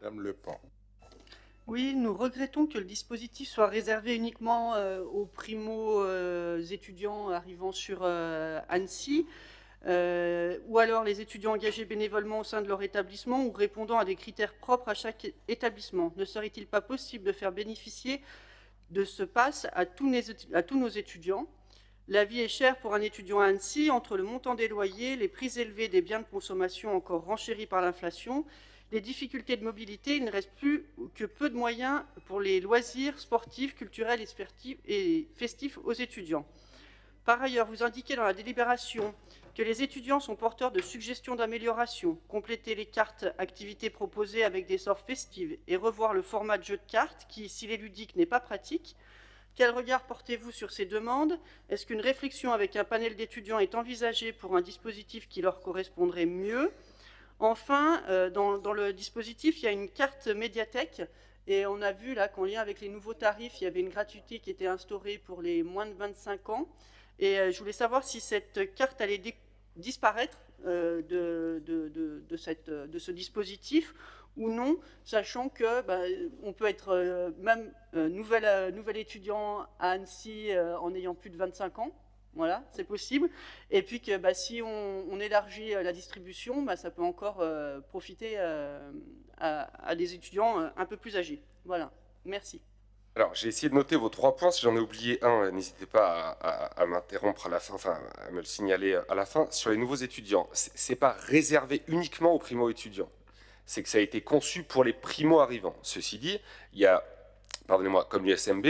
Madame Lepant. Oui, nous regrettons que le dispositif soit réservé uniquement aux primo-étudiants arrivant sur Annecy, ou alors les étudiants engagés bénévolement au sein de leur établissement ou répondant à des critères propres à chaque établissement. Ne serait-il pas possible de faire bénéficier de ce pass à tous nos étudiants? La vie est chère pour un étudiant à Annecy, entre le montant des loyers, les prix élevés des biens de consommation encore renchéris par l'inflation, les difficultés de mobilité, il ne reste plus que peu de moyens pour les loisirs sportifs, culturels et festifs aux étudiants. Par ailleurs, vous indiquez dans la délibération que les étudiants sont porteurs de suggestions d'amélioration, compléter les cartes activités proposées avec des sorts festives et revoir le format de jeu de cartes qui, s'il est ludique, n'est pas pratique. Quel regard portez-vous sur ces demandes? Est-ce qu'une réflexion avec un panel d'étudiants est envisagée pour un dispositif qui leur correspondrait mieux? Enfin, dans le dispositif, il y a une carte médiathèque et on a vu là qu'en lien avec les nouveaux tarifs, il y avait une gratuité qui était instaurée pour les moins de 25 ans. Et je voulais savoir si cette carte allait disparaître de ce dispositif ou non, sachant que on peut être même nouvel étudiant à Annecy en ayant plus de 25 ans. Voilà, c'est possible. Et puis que si on élargit la distribution, ça peut encore profiter à des étudiants un peu plus âgés. Voilà, merci. Alors, j'ai essayé de noter vos 3 points. Si j'en ai oublié un, n'hésitez pas à m'interrompre à la fin, enfin, à me le signaler à la fin. Sur les nouveaux étudiants, c'est pas réservé uniquement aux primo-étudiants. C'est que ça a été conçu pour les primo-arrivants. Ceci dit, il y a, pardonnez-moi, comme l'USMB,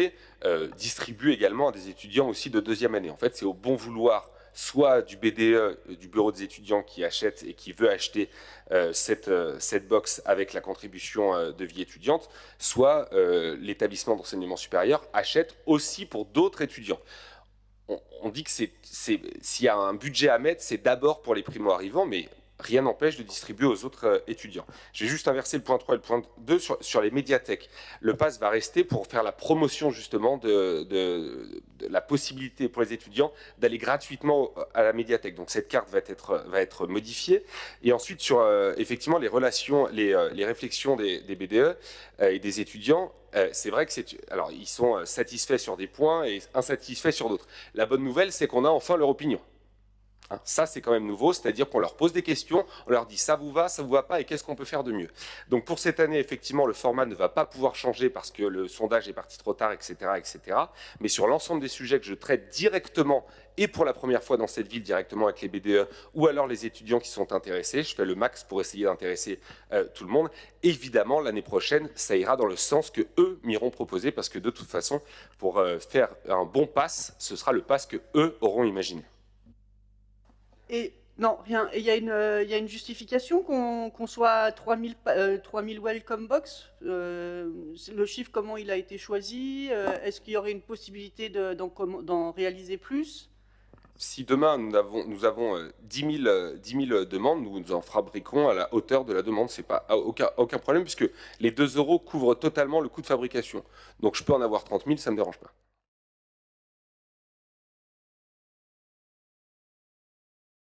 distribue également à des étudiants aussi de deuxième année. En fait, c'est au bon vouloir soit du BDE, du bureau des étudiants qui achète et qui veut acheter cette box avec la contribution de vie étudiante, soit l'établissement d'enseignement supérieur achète aussi pour d'autres étudiants. On dit que s'il y a un budget à mettre, c'est d'abord pour les primo-arrivants, mais rien n'empêche de distribuer aux autres étudiants. Je vais juste inverser le point 3 et le point 2 sur les médiathèques. Le pass va rester pour faire la promotion justement de la possibilité pour les étudiants d'aller gratuitement à la médiathèque. Donc cette carte va être modifiée. Et ensuite sur effectivement les relations, les réflexions des BDE et des étudiants, c'est vrai que alors ils sont satisfaits sur des points et insatisfaits sur d'autres. La bonne nouvelle, c'est qu'on a enfin leur opinion. Ça, c'est quand même nouveau, c'est-à-dire qu'on leur pose des questions, on leur dit ça vous va pas et qu'est-ce qu'on peut faire de mieux. Donc pour cette année, effectivement, le format ne va pas pouvoir changer parce que le sondage est parti trop tard, etc. etc. Mais sur l'ensemble des sujets que je traite directement et pour la première fois dans cette ville, directement avec les BDE ou alors les étudiants qui sont intéressés, je fais le max pour essayer d'intéresser tout le monde. Évidemment, l'année prochaine, ça ira dans le sens que eux m'iront proposer parce que de toute façon, pour faire un bon pass, ce sera le pass que eux auront imaginé. Et non, rien. Et il y a une justification qu'on soit à 3000 welcome box. Le chiffre, comment il a été choisi? Est-ce qu'il y aurait une possibilité d'en réaliser plus? Si demain nous avons 10 000 demandes, nous en fabriquerons à la hauteur de la demande. C'est pas aucun problème puisque les 2 € couvrent totalement le coût de fabrication. Donc je peux en avoir 30 000, ça ne me dérange pas.